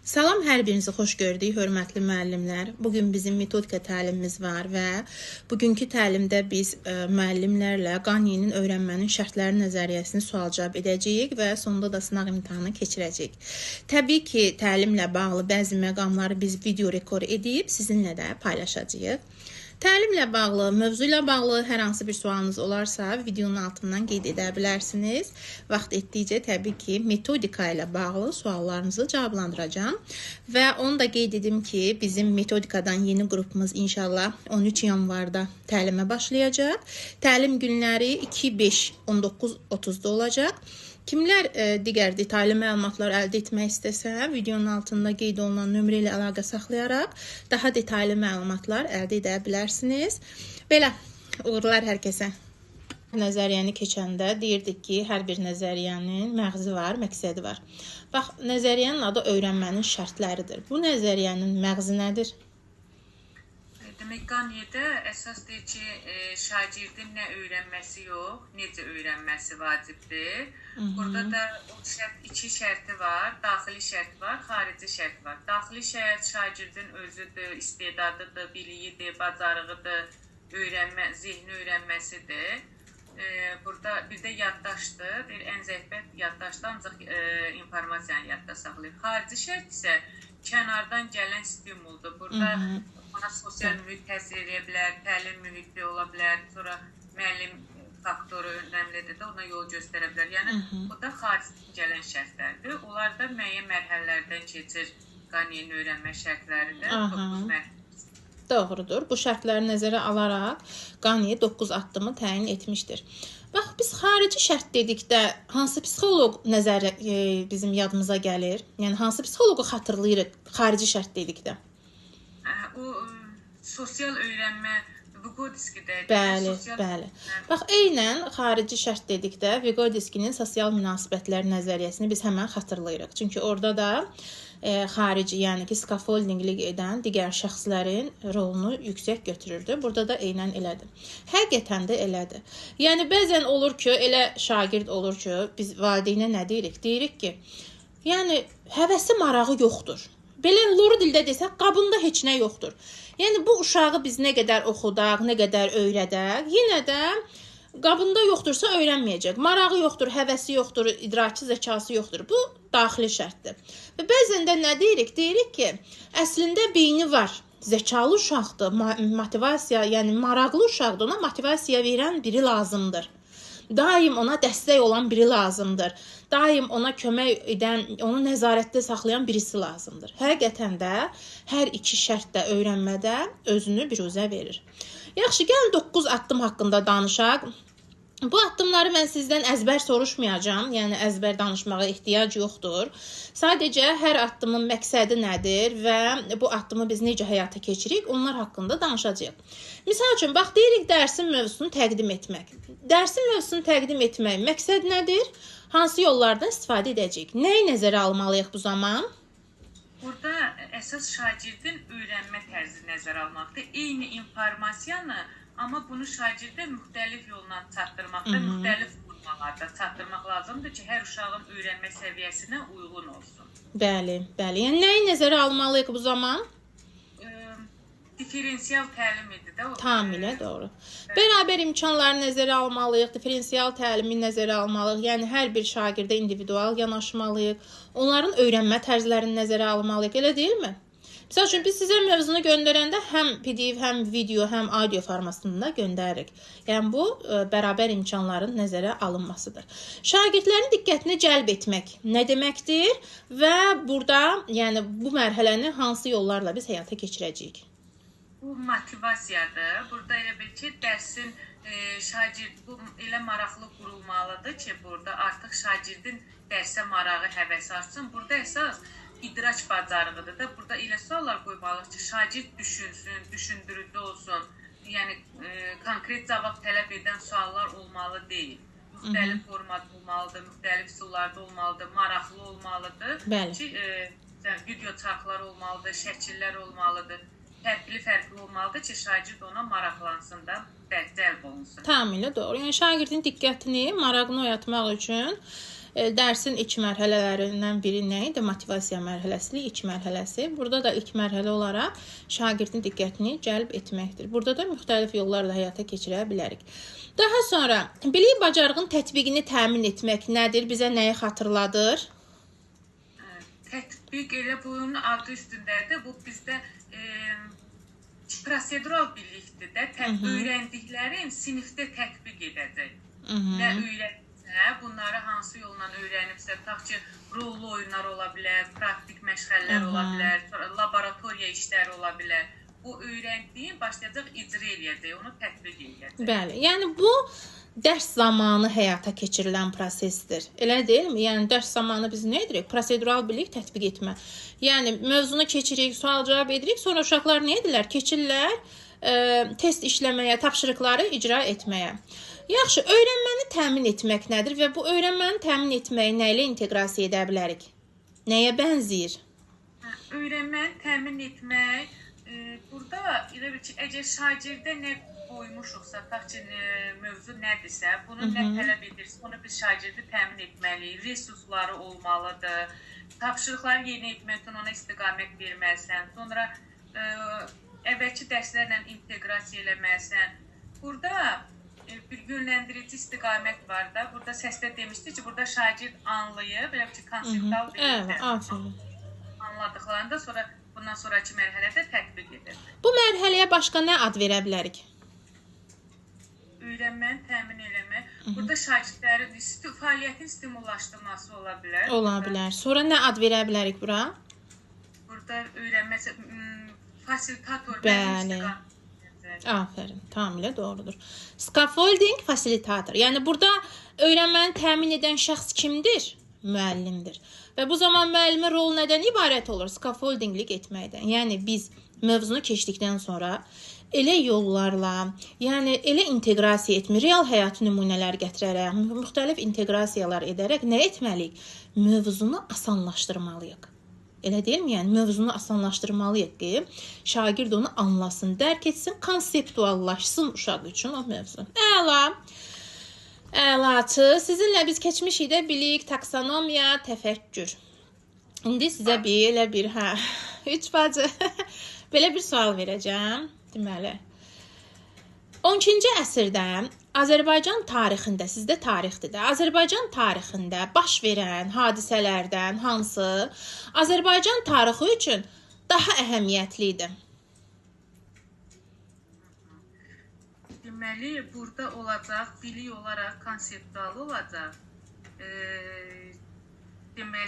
Salam, hər birinizi xoş gördük, hörmətli müəllimlər. Bugün bizim metodika təlimimiz var və bugünkü təlimdə biz müəllimlərlə Qanyenin öyrənmənin şərtləri nəzəriyyəsini sual-cavab edəcəyik və sonunda da sınaq imtahanı keçirəcəyik. Təbii ki, təlimlə bağlı bəzi məqamları biz video rekord edib sizinlə də paylaşacağıq. Təlimlə bağlı, mövzu ilə bağlı hər hansı bir sualınız olarsa, videonun altından qeyd edə bilərsiniz. Vaxt etdikcə təbii ki, metodika ilə bağlı suallarınızı cavablandıracağam. Və onu da qeyd edim ki, bizim metodikadan yeni qrupumuz inşallah 13 yanvarda təlimə başlayacaq. Təlim günləri 2-5-19:30-da olacaq. Kimlər digər detallı məlumatlar əldə etmək istəsə, videonun altında qeyd olunan nömrə ilə əlaqə saxlayaraq daha detallı məlumatlar əldə edə bilərsiniz. Belə, uğurlar hər kəsə. Nəzəriyyəni keçəndə deyirdik ki, hər bir nəzəriyyənin məğzi var, məqsədi var. Bax, nəzəriyyənin adı öyrənmənin şərtləridir. Bu nəzəriyyənin məğzi nədir? Demək, Qanyedə əsas deyir ki, şagirdin nə öyrənməsi yox, necə öyrənməsi vacibdir. Burada da iki şərti var, daxili şərt var, xarici şərt var. Daxili şərt şagirdin özüdür, istedadıdır, biliyidir, bacarığıdır, zehni öyrənməsidir. Burada bir də yaddaşdır, ən zəifət yaddaşda ancaq informasiyanı yadda saxlayır. Xarici şərt isə kənardan gələn stimuldur. Burada ona sosial mühit təsir edə bilər, təlim mühiti ola bilər, sonra müəllim faktoru önəmlidir də ona yol göstərə bilər. Yəni, o da xaricdən gələn şərtlərdir. Onlar da müəyyən mərhələlərdən keçir. Qanyenin öyrənmə şərtləridir. 9 mərhələ. Doğrudur. Bu şərtləri nəzərə alaraq Qanye 9 addımı təyin etmişdir. Bax, biz xarici şərt dedikdə hansı psixoloq bizim yadımıza gəlir? Yəni, hansı psixoloqu xatırlayırıq xarici şərt dedikdə? O, sosial öyrənmə Vygotsky'də. Bəli. Bax, eynən xarici şərt dedikdə Vygotsky'nin sosial münasibətlər nəzəriyyəsini biz həmən xatırlayırıq. Çünki orada da xarici, yəni ki, skafoldinqlik edən digər şəxslərin rolunu yüksək götürürdü. Burada da eynən elədir. Həqiqətən də elədir. Yəni, bəzən olur ki, elə şagird olur ki, biz valideynə nə deyirik? Deyirik ki, yəni, həvəsi marağı yoxdur. Belə loru dildə desək, qabında heç nə yoxdur. Yəni, bu uşağı biz nə qədər oxudaq, nə qədər öyrədək, yenə də qabında yoxdursa öyrənməyəcək. Marağı yoxdur, həvəsi yoxdur, idraki zəkası yoxdur. Bu, daxili şərtdir. Və bəzən də nə deyirik? Deyirik ki, əslində beyni var, zəkalı uşaqdır, motivasiya, yəni maraqlı uşaqdır, ona motivasiya verən biri lazımdır. Daim ona dəstək olan biri lazımdır. Daim ona kömək edən, onu nəzarətdə saxlayan birisi lazımdır. Həqiqətən də hər iki şərt də öyrənmədə özünü biruzə verir. Yaxşı, gəlin 9 addım haqqında danışaq. Bu addımları mən sizdən əzbər soruşmayacağam, yəni əzbər danışmağa ehtiyac yoxdur. Sadəcə hər addımın məqsədi nədir və bu addımı biz necə həyata keçirik, onlar haqqında danışacağıq. Misal üçün, bax, deyirik dərsin mövzusunu təqdim etmək. Dərsin mövzusunu təqdim etmək məqsəd nədir? Hansı yollardan istifadə edəcəyik? Nəyi nəzərə almalıyıq bu zaman? Burada əsas şagirdin öyrənmə tərzi nəzərə almaqdır. Eyni informasiyanı, amma bunu şagirdə müxtəlif yolla çatdırmaqda, müxtəlif formalarda çatdırmaq lazımdır ki, hər uşağın öyrənmə səviyyəsinə uyğun olsun. Bəli. Yəni, nəyi nəzərə almalıyıq bu zaman? Diferensial təlim idi də. Tamamilə doğru. Bərabər imkanları nəzərə almalıyıq, diferensial təlimi nəzərə almalıyıq. Yəni, hər bir şagirdə individual yanaşmalıyıq. Onların öyrənmə tərzlərini nəzərə almalıyıq, elə deyilmi? Misal üçün, biz sizə mövzunu göndərəndə həm PDF, həm video, həm audio formasında göndəririk. Yəni, bu, bərabər imkanların nəzərə alınmasıdır. Şagirdlərin diqqətini cəlb etmək nə deməkdir və burada, yəni, bu mərhələni hansı yollarla biz həyata keçirəcəyik? Bu motivasiyadır. Burada elə bil ki, dərsin şagird bu elə maraqlı qurulmalıdır ki, burada artıq şagirdin dərsə marağı, həvəsi artsın. Burada əsas idraç bacarığıdır da. Burada elə suallar qoymalıyıq ki, şagird düşünsün, düşündürücü olsun. Yəni, konkret cavab tələb edən suallar olmalı deyil. Müxtəlif formada olmalıdır, müxtəlif üsullarda olmalıdır, maraqlı olmalıdır. Ki, video çarxlar olmalıdır, şəkillər olmalıdır. Fərqli olmalıdır ki, şagird ona maraqlansın da, cəlb olunsun. Tamamilə doğru. Yəni, şagirdin diqqətini, marağını oyatmaq üçün Dərsin ilk mərhələlərindən biri nə idi? Motivasiya mərhələsi, ilk mərhələsi. Burada da ilk mərhələ olaraq şagirdin diqqətini cəlb etməkdir. Burada da müxtəlif yollarla həyata keçirə bilərik. Daha sonra bilik bacarığın tətbiqini təmin etmək nədir? Bizə nəyi xatırladır? Tətbiq elə bunun adı üstündədir. Bu bizdə prosedural bilikdir də. Öyrəndiklərin sinifdə tətbiq edəcək. Nə öyrənibsə, bunları hansı yolla öyrənibsə, tutaq ki, rollu oyunlar ola bilər, praktik məşğələlər ola bilər, laboratoriya işləri ola bilər. Bu öyrəndiyin başlayacaq icra eləyəcək, onu tətbiq eləyəcək. Bəli, yəni bu dərs zamanı həyata keçirilən prosesdir. Elə deyilmi? Yəni dərs zamanı biz nə edirik? Prosedural bilik tətbiq etmə. Yəni mövzunu keçirik, sual cavab edirik, sonra uşaqlar nə edirlər? Keçirlər test işləməyə, tapşırıqları icra etməyə. Yaxşı, öyrənməni təmin etmək nədir və bu öyrənməni təmin etməyi nə ilə inteqrasiya edə bilərik? Nəyə bənzəyir? Öyrənməni təmin etmək, burada elə bir ki, əgər şagirdə nə qoymuşuqsa, tutaq ki, mövzu nədirsə, bunu nə tələb edirsə, onu biz şagirdi təmin etməliyik, resursları olmalıdır, tapşırıqları yerinə etmək üçün ona istiqamət verməlisən, sonra əvvəlki dərslərlə inteqrasiya eləməlisən. Burada bir yönləndirici istiqamət var da, burada səsdə demişdi ki, burada şagird anlayıb, elə ki, konseptual bilikdə anladıqlarında sonra bundan sonraki mərhələdə tətbiq edir. Bu mərhələyə başqa nə ad verə bilərik? Öyrənməni təmin eləmək. Burada şagirdlərin fəaliyyətin stimullaşdırması ola bilər. Ola bilər. Sonra nə ad verə bilərik bura? Burada öyrənmə fasilitator. Bəli. Aferin, tamamilə doğrudur. Scaffolding fasilitator. Yəni burada öyrənməni təmin edən şəxs kimdir? Müəllimdir. Və bu zaman müəllimin rolu nədən ibarət olur? Scaffoldinglik etməkdən. Yəni biz mövzunu keçdikdən sonra elə yollarla, yəni elə inteqrasiya etmir, real həyat nümunələr gətirərək, müxtəlif inteqrasiyalar edərək nə etməliyik? Mövzunu asanlaşdırmalıyıq. Elə deyilmi? Yəni mövzunu asanlaşdırmalıyıq ki, şagird onu anlasın, dərk etsin, konseptuallaşsın uşaq üçün o mövzu. Əla. Əlatı. Sizinlə biz keçmişik də bilik, taksonomiya, təfəkkür. İndi sizə belə bir, 3 bacı, belə bir sual verəcəm. Deməli, 12-ci əsrdə Azərbaycan tarixində, sizdə tarixdir də, Azərbaycan tarixində baş verən hadisələrdən hansı Azərbaycan tarixi üçün daha əhəmiyyətli idi? Deməli, burada olacaq, bilik olaraq konseptual olacaq. Deməli,